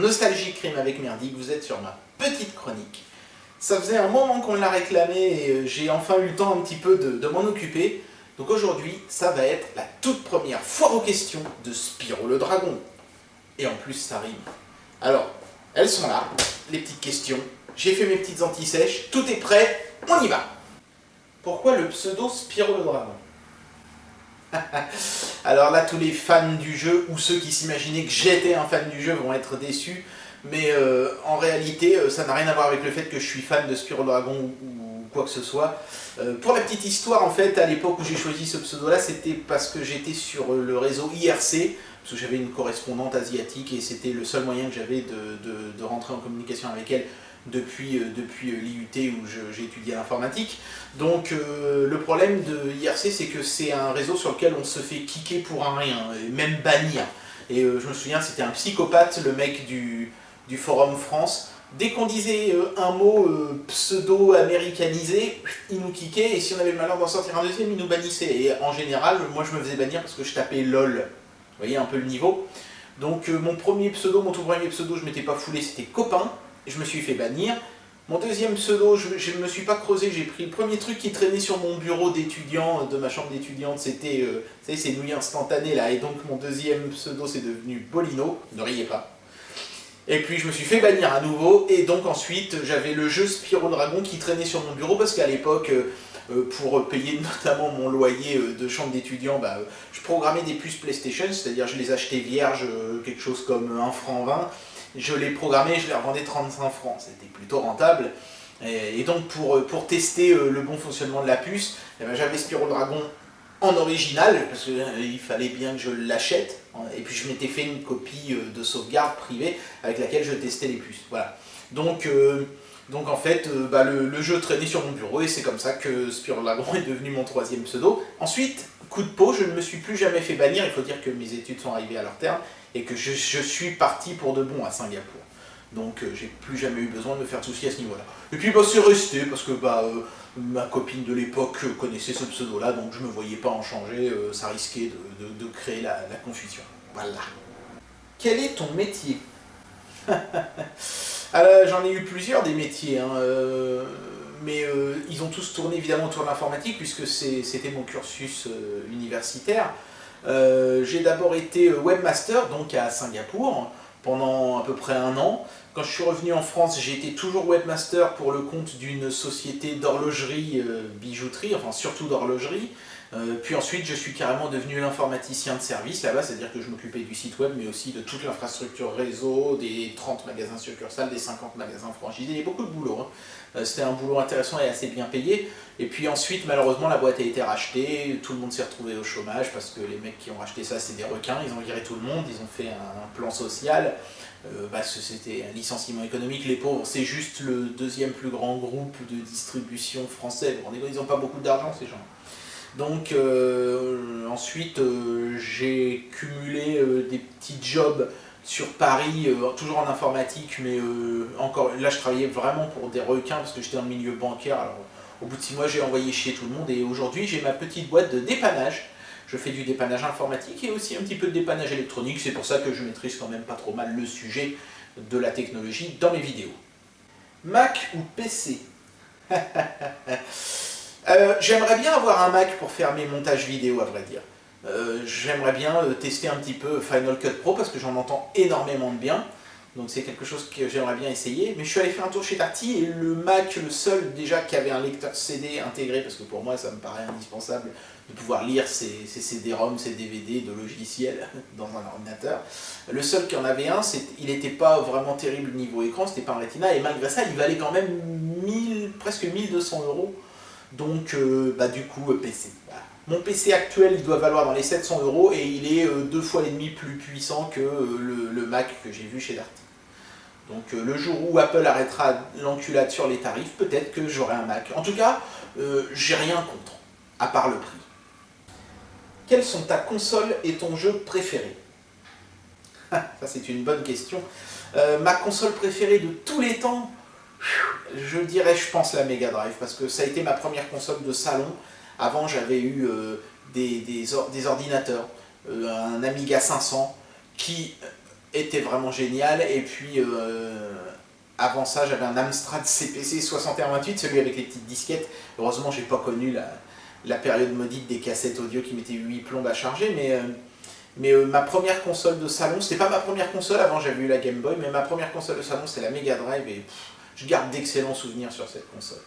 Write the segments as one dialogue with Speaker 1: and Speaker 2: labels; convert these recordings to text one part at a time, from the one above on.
Speaker 1: Nostalgie Crime avec Merdic, vous êtes sur ma petite chronique. Ça faisait un moment qu'on l'a réclamé et j'ai enfin eu le temps un petit peu de m'en occuper. Donc aujourd'hui, ça va être la toute première foire aux questions de Spyro le Dragon. Et en plus, ça rime. Alors, elles sont là, les petites questions. J'ai fait mes petites anti-sèches, tout est prêt, on y va. Pourquoi le pseudo Spyro le Dragon? Alors là, tous les fans du jeu, ou ceux qui s'imaginaient que j'étais un fan du jeu, vont être déçus. Mais en réalité, ça n'a rien à voir avec le fait que je suis fan de Spyro le Dragon ou quoi que ce soit. Pour la petite histoire, en fait, à l'époque où j'ai choisi ce pseudo-là, c'était parce que j'étais sur le réseau IRC, parce que j'avais une correspondante asiatique et c'était le seul moyen que j'avais de rentrer en communication avec elle depuis l'IUT où j'ai étudié l'informatique. Donc le problème de IRC, c'est que c'est un réseau sur lequel on se fait kicker pour un rien, et même bannir. Et je me souviens, c'était un psychopathe, le mec du Forum France. Dès qu'on disait un mot pseudo-américanisé, il nous kickait, et si on avait le malheur d'en sortir un deuxième, il nous bannissait. Et en général, moi je me faisais bannir parce que je tapais LOL. Vous voyez un peu le niveau. Donc mon tout premier pseudo, je m'étais pas foulé, c'était Copain. Je me suis fait bannir. Mon deuxième pseudo, je ne me suis pas creusé, j'ai pris le premier truc qui traînait sur mon bureau d'étudiant, de ma chambre d'étudiante, c'était, vous savez, ces nouilles instantanées là, et donc mon deuxième pseudo c'est devenu Bolino, ne riez pas. Et puis je me suis fait bannir à nouveau, et donc ensuite j'avais le jeu Spyro Dragon qui traînait sur mon bureau, parce qu'à l'époque, pour payer notamment mon loyer de chambre d'étudiant, je programmais des puces PlayStation, c'est-à-dire je les achetais vierges, quelque chose comme 1 franc 20, je les programmais, je les revendais 35 francs, c'était plutôt rentable. Et donc pour tester le bon fonctionnement de la puce, j'avais Spyro Dragon en original, parce qu'il fallait bien que je l'achète, et puis je m'étais fait une copie de sauvegarde privée avec laquelle je testais les puces. Voilà. Donc en fait, le jeu traînait sur mon bureau, et c'est comme ça que Spyro Dragon est devenu mon troisième pseudo. Ensuite, coup de peau, je ne me suis plus jamais fait bannir, il faut dire que mes études sont arrivées à leur terme, et que je suis parti pour de bon à Singapour. Donc j'ai plus jamais eu besoin de me faire de soucis à ce niveau-là. Et puis c'est resté, parce que ma copine de l'époque connaissait ce pseudo-là, donc je me voyais pas en changer, ça risquait de créer la confusion. Voilà. Quel est ton métier? Alors, j'en ai eu plusieurs des métiers, hein, mais ils ont tous tourné évidemment autour de l'informatique, puisque c'était mon cursus universitaire. J'ai d'abord été webmaster, donc à Singapour, pendant à peu près 1 an. Quand je suis revenu en France, j'ai été toujours webmaster pour le compte d'une société d'horlogerie, bijouterie, enfin surtout d'horlogerie. Puis ensuite, je suis carrément devenu l'informaticien de service là-bas, c'est-à-dire que je m'occupais du site web, mais aussi de toute l'infrastructure réseau, des 30 magasins succursales, des 50 magasins franchisés. Il y a beaucoup de boulot, hein. C'était un boulot intéressant et assez bien payé. Et puis ensuite, malheureusement, la boîte a été rachetée, tout le monde s'est retrouvé au chômage, parce que les mecs qui ont racheté ça, c'est des requins, ils ont viré tout le monde, ils ont fait un plan social. C'était un licenciement économique, les pauvres, c'est juste le deuxième plus grand groupe de distribution français. Ils n'ont pas beaucoup d'argent, ces gens. Donc ensuite j'ai cumulé des petits jobs sur Paris, toujours en informatique, mais encore là je travaillais vraiment pour des requins parce que j'étais dans le milieu bancaire. Alors au bout de 6 mois j'ai envoyé chier tout le monde, et aujourd'hui j'ai ma petite boîte de dépannage. Je fais du dépannage informatique et aussi un petit peu de dépannage électronique, c'est pour ça que je maîtrise quand même pas trop mal le sujet de la technologie dans mes vidéos. Mac ou PC? J'aimerais bien avoir un Mac pour faire mes montages vidéo, à vrai dire. J'aimerais bien tester un petit peu Final Cut Pro parce que j'en entends énormément de bien. Donc c'est quelque chose que j'aimerais bien essayer. Mais je suis allé faire un tour chez Darty, et le Mac, le seul déjà qui avait un lecteur CD intégré, parce que pour moi ça me paraît indispensable de pouvoir lire ces CD-ROM, ces DVD de logiciels dans un ordinateur. Le seul qui en avait un, il n'était pas vraiment terrible niveau écran, c'était pas un Retina, et malgré ça il valait quand même presque 1200 €. Donc du coup PC. Voilà. Mon PC actuel il doit valoir dans les 700 €, et il est 2,5 fois plus puissant que le Mac que j'ai vu chez Darty. Donc le jour où Apple arrêtera l'enculade sur les tarifs, peut-être que j'aurai un Mac. En tout cas, j'ai rien contre, à part le prix. Quelles sont ta console et ton jeu préféré? Ça c'est une bonne question. Ma console préférée de tous les temps, je dirais, je pense, la Mega Drive, parce que ça a été ma première console de salon. Avant, j'avais eu des ordinateurs, un Amiga 500, qui était vraiment génial. Et puis avant ça, j'avais un Amstrad CPC 6128, celui avec les petites disquettes. Heureusement, j'ai pas connu la période maudite des cassettes audio qui mettaient 8 plombes à charger, mais ma première console de salon, c'était pas ma première console, avant j'avais eu la Game Boy, mais ma première console de salon c'était la Mega Drive et je garde d'excellents souvenirs sur cette console.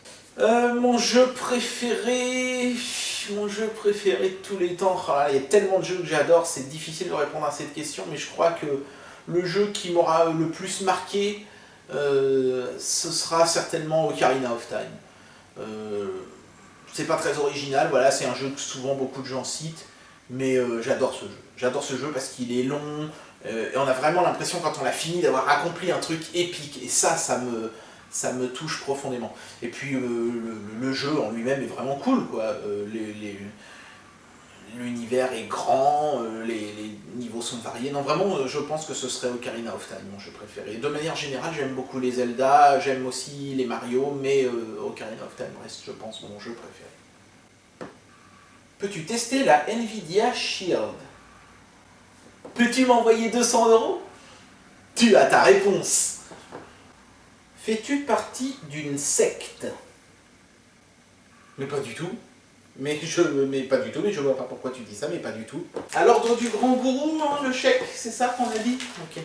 Speaker 1: Mon jeu préféré de tous les temps, oh là, il y a tellement de jeux que j'adore, c'est difficile de répondre à cette question, mais je crois que le jeu qui m'aura le plus marqué, ce sera certainement Ocarina of Time. C'est pas très original, voilà, c'est un jeu que souvent beaucoup de gens citent, mais j'adore ce jeu. J'adore ce jeu parce qu'il est long, et on a vraiment l'impression quand on l'a fini d'avoir accompli un truc épique, et ça me touche profondément. Et puis le jeu en lui-même est vraiment cool, quoi. L'univers est grand, les niveaux sont variés. Non, vraiment, je pense que ce serait Ocarina of Time, mon jeu préféré. De manière générale, j'aime beaucoup les Zelda, j'aime aussi les Mario, mais Ocarina of Time reste, je pense, mon jeu préféré. Peux-tu tester la Nvidia Shield? Peux-tu m'envoyer 200 €? Tu as ta réponse. Fais-tu partie d'une secte? Mais pas du tout. Mais pas du tout, mais je vois pas pourquoi tu dis ça, mais pas du tout. À l'ordre du grand gourou, hein, le chèque, c'est ça qu'on a dit? Ok.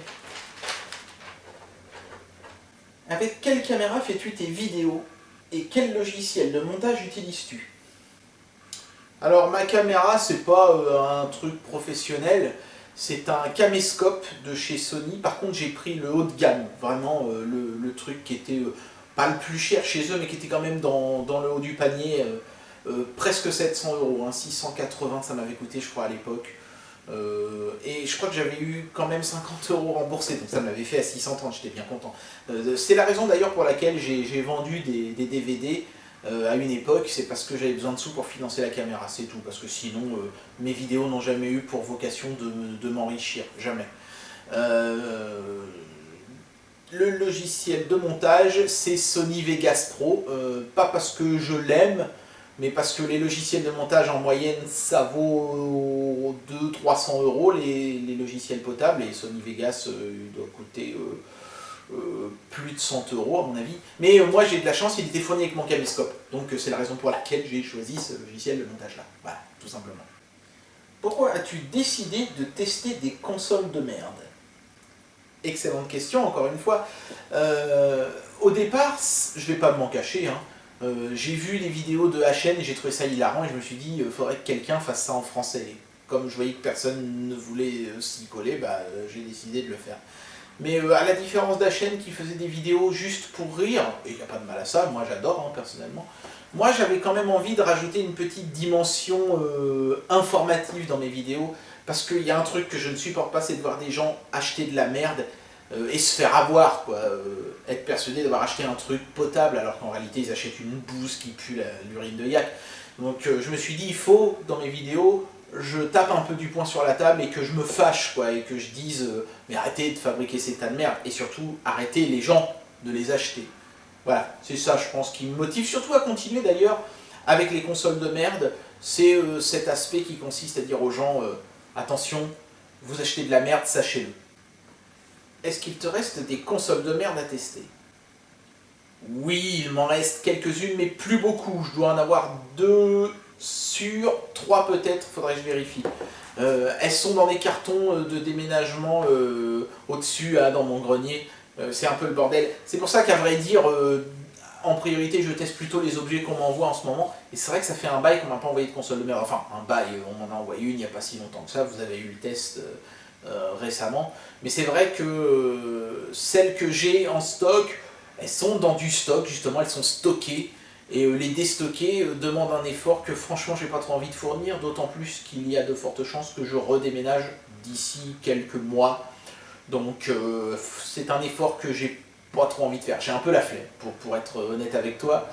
Speaker 1: Avec quelle caméra fais-tu tes vidéos? Et quel logiciel de montage utilises-tu? Alors ma caméra, c'est pas un truc professionnel, c'est un caméscope de chez Sony. Par contre j'ai pris le haut de gamme, vraiment le truc qui était pas le plus cher chez eux, mais qui était quand même dans le haut du panier. Presque 700 €, hein, 680 ça m'avait coûté je crois à l'époque. Et je crois que j'avais eu quand même 50 € remboursés, donc ça m'avait fait à 630, j'étais bien content. C'est la raison d'ailleurs pour laquelle j'ai vendu des DVD à une époque, c'est parce que j'avais besoin de sous pour financer la caméra, c'est tout, parce que sinon mes vidéos n'ont jamais eu pour vocation de m'enrichir, jamais. Le logiciel de montage, c'est Sony Vegas Pro, pas parce que je l'aime, mais parce que les logiciels de montage en moyenne, ça vaut 200-300 € les logiciels potables, et Sony Vegas doit coûter plus de 100 € à mon avis. Mais moi j'ai de la chance, il était fourni avec mon caméscope, donc c'est la raison pour laquelle j'ai choisi ce logiciel de montage là, voilà, tout simplement. Pourquoi as-tu décidé de tester des consoles de merde? Excellente question, encore une fois. Au départ, je vais pas m'en cacher, hein. J'ai vu les vidéos de HN et j'ai trouvé ça hilarant et je me suis dit il faudrait que quelqu'un fasse ça en français. Et comme je voyais que personne ne voulait s'y coller, j'ai décidé de le faire. Mais à la différence d'HN qui faisait des vidéos juste pour rire, et il n'y a pas de mal à ça, moi j'adore hein, personnellement, moi j'avais quand même envie de rajouter une petite dimension informative dans mes vidéos, parce qu'il y a un truc que je ne supporte pas, c'est de voir des gens acheter de la merde et se faire avoir, quoi. Être persuadé d'avoir acheté un truc potable alors qu'en réalité ils achètent une bouse qui pue l'urine de yak. Donc je me suis dit, il faut, dans mes vidéos, je tape un peu du poing sur la table et que je me fâche, quoi, et que je dise mais arrêtez de fabriquer ces tas de merde, et surtout arrêtez les gens de les acheter. Voilà, c'est ça je pense qui me motive, surtout à continuer d'ailleurs avec les consoles de merde, c'est cet aspect qui consiste à dire aux gens attention, vous achetez de la merde, sachez-le. Est-ce qu'il te reste des consoles de merde à tester? Oui, il m'en reste quelques-unes, mais plus beaucoup. Je dois en avoir 2 sur 3 peut-être, faudrait que je vérifie. Elles sont dans des cartons de déménagement au-dessus, dans mon grenier. C'est un peu le bordel. C'est pour ça qu'à vrai dire, en priorité, je teste plutôt les objets qu'on m'envoie en ce moment. Et c'est vrai que ça fait un bail qu'on m'a pas envoyé de console de merde. Enfin, un bail, on m'en a envoyé une il n'y a pas si longtemps que ça. Vous avez eu le test récemment. Mais c'est vrai que celles que j'ai en stock, elles sont dans du stock, justement, elles sont stockées. Et les déstocker demande un effort que franchement j'ai pas trop envie de fournir, d'autant plus qu'il y a de fortes chances que je redéménage d'ici quelques mois. Donc c'est un effort que j'ai pas trop envie de faire. J'ai un peu la flemme, pour être honnête avec toi.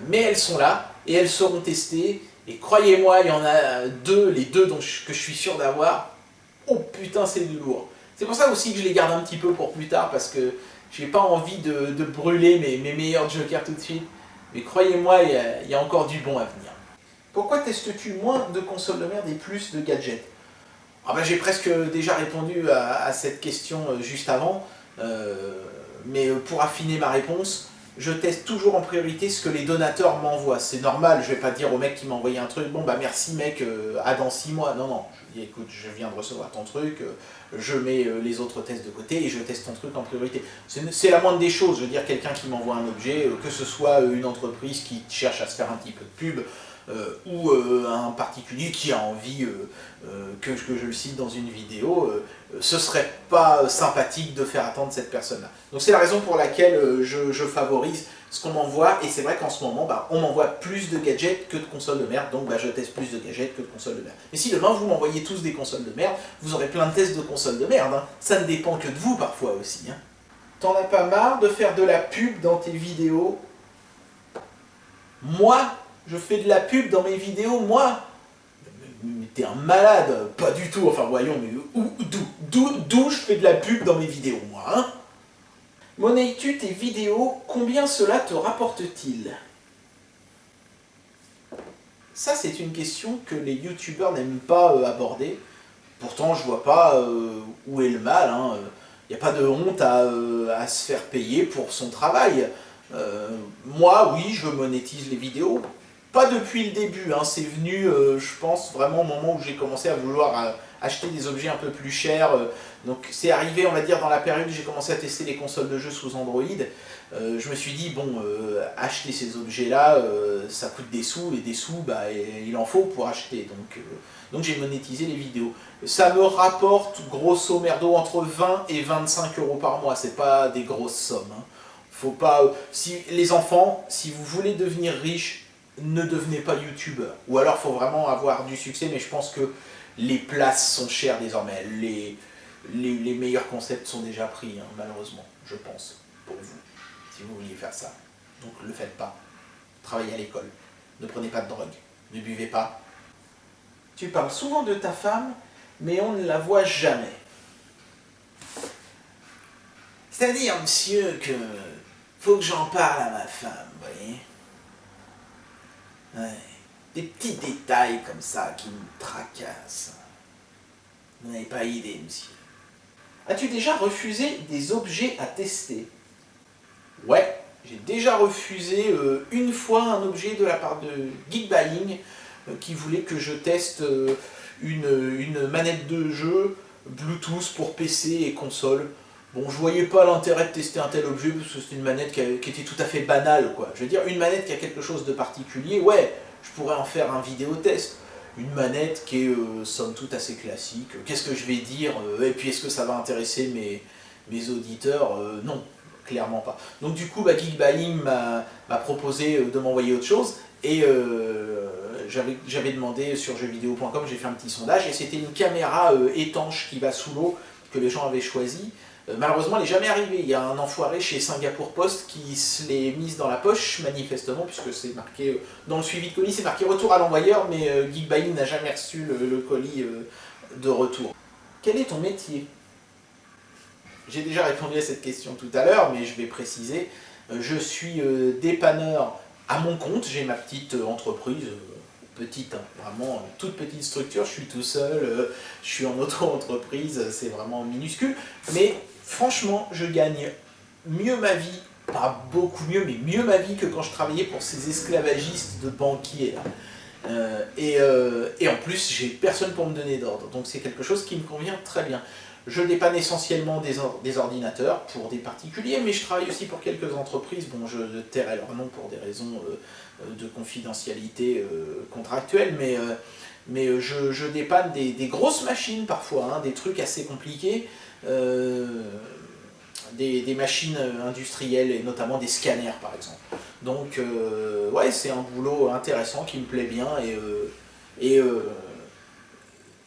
Speaker 1: Mais elles sont là, et elles seront testées. Et croyez-moi, il y en a 2, les 2 que je suis sûr d'avoir. Oh putain, c'est du lourd. C'est pour ça aussi que je les garde un petit peu pour plus tard, parce que j'ai pas envie de brûler mes meilleurs jokers tout de suite. Mais croyez-moi, il y a encore du bon à venir. Pourquoi testes-tu moins de consoles de merde et plus de gadgets? Ah bah, j'ai presque déjà répondu à cette question juste avant, mais pour affiner ma réponse, je teste toujours en priorité ce que les donateurs m'envoient. C'est normal, je vais pas dire au mec qui m'a envoyé un truc, bon bah merci mec, à dans 6 mois. Non, non, je dis écoute, je viens de recevoir ton truc, je mets les autres tests de côté et je teste ton truc en priorité. C'est la moindre des choses, je veux dire, quelqu'un qui m'envoie un objet, que ce soit une entreprise qui cherche à se faire un petit peu de pub, ou un particulier qui a envie que je le cite dans une vidéo, ce serait pas sympathique de faire attendre cette personne-là. Donc c'est la raison pour laquelle je favorise ce qu'on m'envoie, et c'est vrai qu'en ce moment, on m'envoie plus de gadgets que de consoles de merde, donc je teste plus de gadgets que de consoles de merde. Mais si demain vous m'envoyez tous des consoles de merde, vous aurez plein de tests de consoles de merde, hein. Ça ne dépend que de vous parfois aussi. Hein. T'en as pas marre de faire de la pub dans tes vidéos? Moi, je fais de la pub dans mes vidéos, moi? Mais t'es un malade, pas du tout, enfin voyons, mais d'où je fais de la pub dans mes vidéos, moi, hein? Monnayes-tu tes vidéos, combien cela te rapporte-t-il? Ça, c'est une question que les youtubeurs n'aiment pas aborder. Pourtant, je vois pas où est le mal, hein. Il n'y a pas de honte à se faire payer pour son travail. Moi, oui, je monétise les vidéos. Pas depuis le début, hein. C'est venu, je pense, vraiment au moment où j'ai commencé à vouloir acheter des objets un peu plus chers. Donc c'est arrivé, on va dire, dans la période où j'ai commencé à tester les consoles de jeux sous Android. Je me suis dit, bon, acheter ces objets-là, ça coûte des sous, et des sous, il en faut pour acheter. Donc j'ai monétisé les vidéos. Ça me rapporte, grosso merdo, entre 20 et 25 euros par mois. C'est pas des grosses sommes. Hein. Faut pas, les enfants, si vous voulez devenir riche, ne devenez pas youtubeur. Ou alors, il faut vraiment avoir du succès, mais je pense que les places sont chères désormais. Les meilleurs concepts sont déjà pris, hein, malheureusement, je pense, pour vous, si vous vouliez faire ça. Donc, ne le faites pas. Travaillez à l'école. Ne prenez pas de drogue. Ne buvez pas. Tu parles souvent de ta femme, mais on ne la voit jamais. C'est-à-dire, monsieur, que faut que j'en parle à ma femme, vous voyez. Ouais. Des petits détails comme ça qui me tracassent. Vous n'avez pas idée, monsieur. As-tu déjà refusé des objets à tester? Ouais, j'ai déjà refusé une fois un objet de la part de Geekbuying qui voulait que je teste une manette de jeu Bluetooth pour PC et console. Bon, je voyais pas l'intérêt de tester un tel objet parce que c'était une manette qui était tout à fait banale, quoi. Je veux dire, une manette qui a quelque chose de particulier, ouais, je pourrais en faire un vidéo test. Une manette qui est, somme toute, assez classique. Qu'est-ce que je vais dire? Et puis, est-ce que ça va intéresser mes auditeurs? Non, clairement pas. Donc, du coup, Geekbuying m'a proposé de m'envoyer autre chose. Et j'avais demandé sur jeuxvideo.com, j'ai fait un petit sondage, et c'était une caméra étanche qui va sous l'eau que les gens avaient choisi. Malheureusement, elle n'est jamais arrivée. Il y a un enfoiré chez Singapour Post qui se l'est mise dans la poche, manifestement, puisque c'est marqué dans le suivi de colis, c'est marqué retour à l'envoyeur, mais Geekbuying n'a jamais reçu le colis de retour. Quel est ton métier? J'ai déjà répondu à cette question tout à l'heure, mais je vais préciser. Je suis dépanneur à mon compte, j'ai ma petite entreprise. Petite, hein, vraiment toute petite structure, je suis tout seul, je suis en auto-entreprise, c'est vraiment minuscule, mais franchement, je gagne mieux ma vie, pas beaucoup mieux, mais mieux ma vie que quand je travaillais pour ces esclavagistes de banquiers. Et en plus, j'ai personne pour me donner d'ordre, donc c'est quelque chose qui me convient très bien. Je dépanne essentiellement des ordinateurs pour des particuliers, mais je travaille aussi pour quelques entreprises. Bon, je tairai leur nom pour des raisons de confidentialité contractuelle, mais je dépanne des grosses machines parfois, hein, des trucs assez compliqués, des machines industrielles et notamment des scanners par exemple. Donc ouais, c'est un boulot intéressant qui me plaît bien et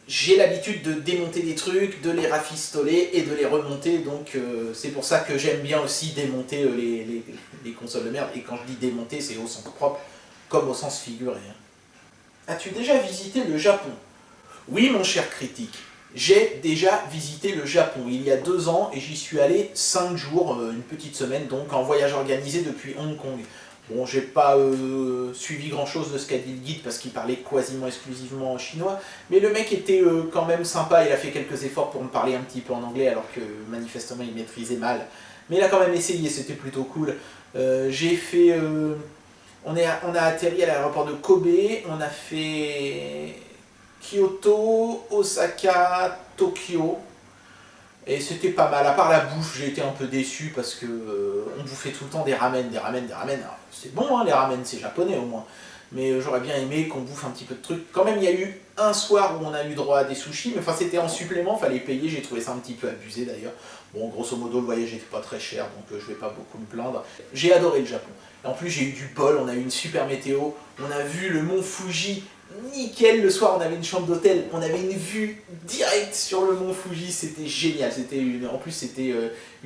Speaker 1: j'ai l'habitude de démonter des trucs, de les rafistoler et de les remonter, donc c'est pour ça que j'aime bien aussi démonter les consoles de merde, et quand je dis démonter, c'est au sens propre comme au sens figuré. As-tu déjà visité le Japon? Oui, mon cher critique, j'ai déjà visité le Japon il y a 2 ans, et j'y suis allé 5 jours, une petite semaine, donc en voyage organisé depuis Hong Kong. Bon, j'ai pas suivi grand chose de ce qu'a dit le guide parce qu'il parlait quasiment exclusivement en chinois, mais le mec était quand même sympa, il a fait quelques efforts pour me parler un petit peu en anglais alors que manifestement il maîtrisait mal. Mais il a quand même essayé, c'était plutôt cool. J'ai fait... on a atterri à l'aéroport de Kobe, on a fait Kyoto, Osaka, Tokyo. Et c'était pas mal, à part la bouffe, j'ai été un peu déçu parce que on bouffait tout le temps des ramen, des ramen, des ramen. Alors, c'est bon, hein, les ramen, c'est japonais au moins. Mais j'aurais bien aimé qu'on bouffe un petit peu de trucs. Quand même, il y a eu un soir où on a eu droit à des sushis, mais enfin c'était en supplément, fallait payer, j'ai trouvé ça un petit peu abusé d'ailleurs. Bon, grosso modo, le voyage n'était pas très cher, donc je vais pas beaucoup me plaindre. J'ai adoré le Japon. Et en plus, j'ai eu du bol, on a eu une super météo, on a vu le mont Fuji. Nickel, le soir on avait une chambre d'hôtel, on avait une vue directe sur le mont Fuji, c'était génial, en plus c'était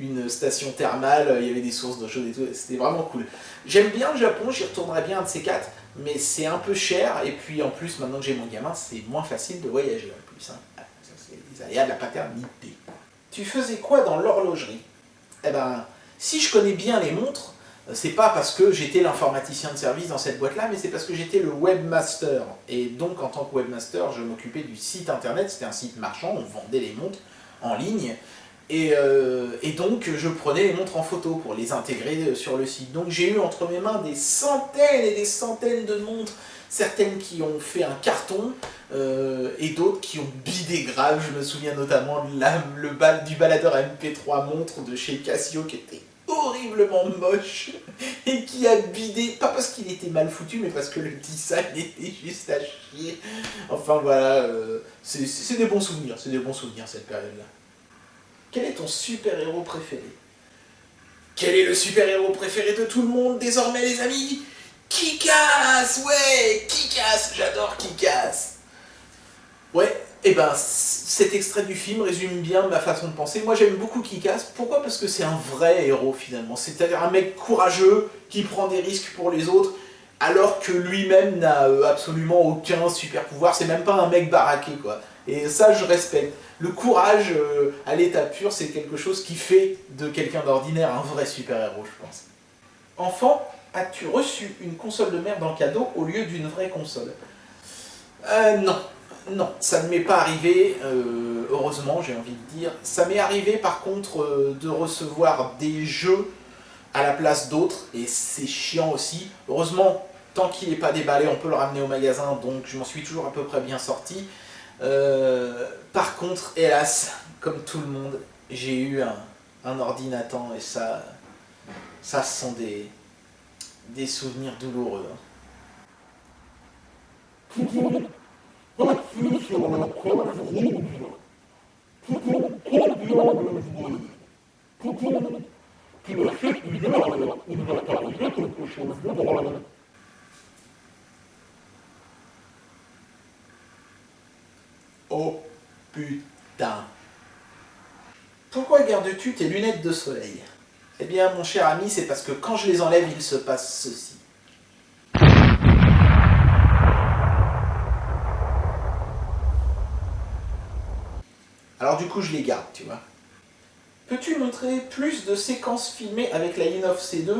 Speaker 1: une station thermale, il y avait des sources d'eau chaude et tout, c'était vraiment cool. J'aime bien le Japon, j'y retournerai bien un de ces quatre, mais c'est un peu cher, et puis en plus maintenant que j'ai mon gamin, c'est moins facile de voyager en plus. Hein. Ça, c'est les aléas de la paternité. Tu faisais quoi dans l'horlogerie? Eh ben, si je connais bien les montres, c'est pas parce que j'étais l'informaticien de service dans cette boîte-là, mais c'est parce que j'étais le webmaster. Et donc, en tant que webmaster, je m'occupais du site internet, c'était un site marchand, on vendait les montres en ligne. Et donc, je prenais les montres en photo pour les intégrer sur le site. Donc, j'ai eu entre mes mains des centaines et des centaines de montres, certaines qui ont fait un carton, et d'autres qui ont bidé grave. Je me souviens notamment du baladeur MP3 montre de chez Casio qui était horriblement moche et qui a bidé, pas parce qu'il était mal foutu, mais parce que le design était juste à chier. Enfin voilà, c'est des bons souvenirs, cette période-là. Quel est ton super-héros préféré? Quel est le super-héros préféré de tout le monde désormais, les amis? Kick-Ass, ouais, Kick-Ass, j'adore Kick-Ass. Ouais, et ben cet extrait du film résume bien ma façon de penser. Moi j'aime beaucoup Kick-Ass. Pourquoi? Parce que c'est un vrai héros finalement. C'est-à-dire un mec courageux qui prend des risques pour les autres alors que lui-même n'a absolument aucun super pouvoir. C'est même pas un mec baraqué quoi. Et ça je respecte. Le courage à l'état pur, c'est quelque chose qui fait de quelqu'un d'ordinaire un vrai super-héros, je pense. Enfant, as-tu reçu une console de merde en cadeau au lieu d'une vraie console? Non. Non, ça ne m'est pas arrivé, heureusement j'ai envie de dire. Ça m'est arrivé par contre de recevoir des jeux à la place d'autres, et c'est chiant aussi. Heureusement, tant qu'il n'est pas déballé, on peut le ramener au magasin, donc je m'en suis toujours à peu près bien sorti. Par contre, hélas, comme tout le monde, j'ai eu un ordinateur, et ça ce sont des souvenirs douloureux.
Speaker 2: Assis sur la cage rouge. Toutou, trop bien de jouer. Toutou, tu achètes une heure, il va t'arriver quelque chose de drôle.
Speaker 1: Oh putain. Pourquoi gardes-tu tes lunettes de soleil? Eh bien, mon cher ami, c'est parce que quand je les enlève, il se passe ceci. Alors du coup, je les garde, tu vois. Peux-tu montrer plus de séquences filmées avec la Inov C2?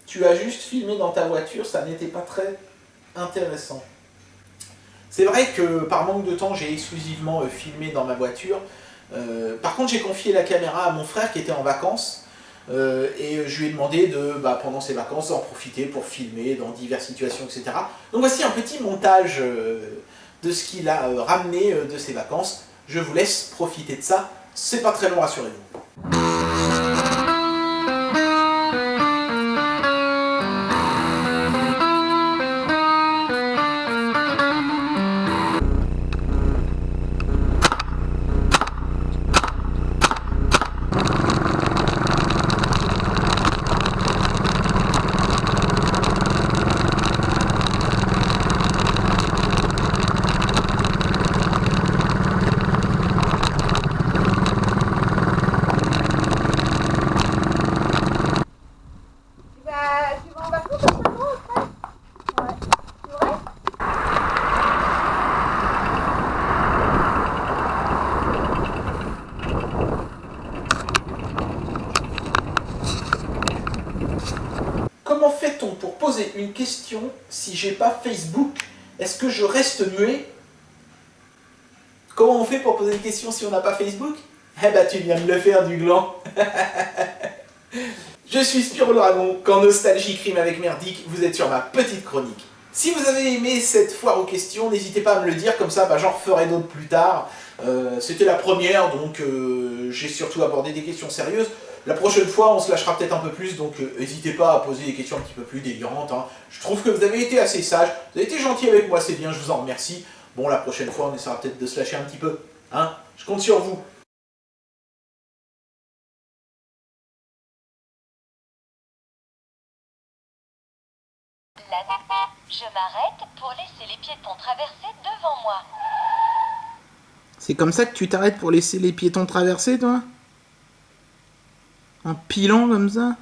Speaker 1: Tu as juste filmé dans ta voiture, ça n'était pas très intéressant. C'est vrai que par manque de temps, j'ai exclusivement filmé dans ma voiture. Par contre, j'ai confié la caméra à mon frère qui était en vacances. Et je lui ai demandé pendant ses vacances, d'en profiter pour filmer dans diverses situations, etc. Donc voici un petit montage de ce qu'il a ramené de ses vacances. Je vous laisse profiter de ça, c'est pas très long, rassurez-vous. comment fait-on pour poser une question si j'ai pas Facebook? Est-ce que je reste muet? Comment on fait pour poser une question si on n'a pas Facebook? Eh bah tu viens de le faire du gland. Je suis Spiro le Dragon, quand nostalgie crime avec merdique, vous êtes sur ma petite chronique. Si vous avez aimé cette foire aux questions, n'hésitez pas à me le dire, comme ça j'en referai d'autres plus tard. C'était la première, donc j'ai surtout abordé des questions sérieuses. La prochaine fois, on se lâchera peut-être un peu plus, donc n'hésitez pas à poser des questions un petit peu plus délirantes. Hein. Je trouve que vous avez été assez sages, vous avez été gentil avec moi, c'est bien, je vous en remercie. Bon, la prochaine fois, on essaiera peut-être de se lâcher un petit peu. Hein, je compte sur vous.
Speaker 3: Je m'arrête pour laisser les piétons traverser devant moi.
Speaker 1: C'est comme ça que tu t'arrêtes pour laisser les piétons traverser, toi? En pilant comme ça?